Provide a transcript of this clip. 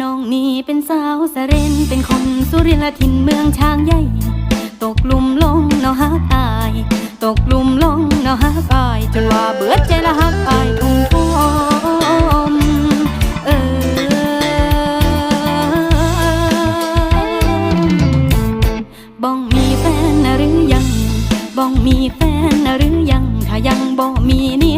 น้องนี่เป็นสาวสะเรนเป็นคนสุรินทร์และถิ่นเมืองช้างใหญ่ตกหลุมลงเนาฮักอายตกหลุมลงเนาฮักอายจนว่าเบิดใจละฮักอายทุ่งทมบ้องมีแฟนนะหรือยังบ้องมีแฟนนะหรือยังถ้ายังบ่มีนี่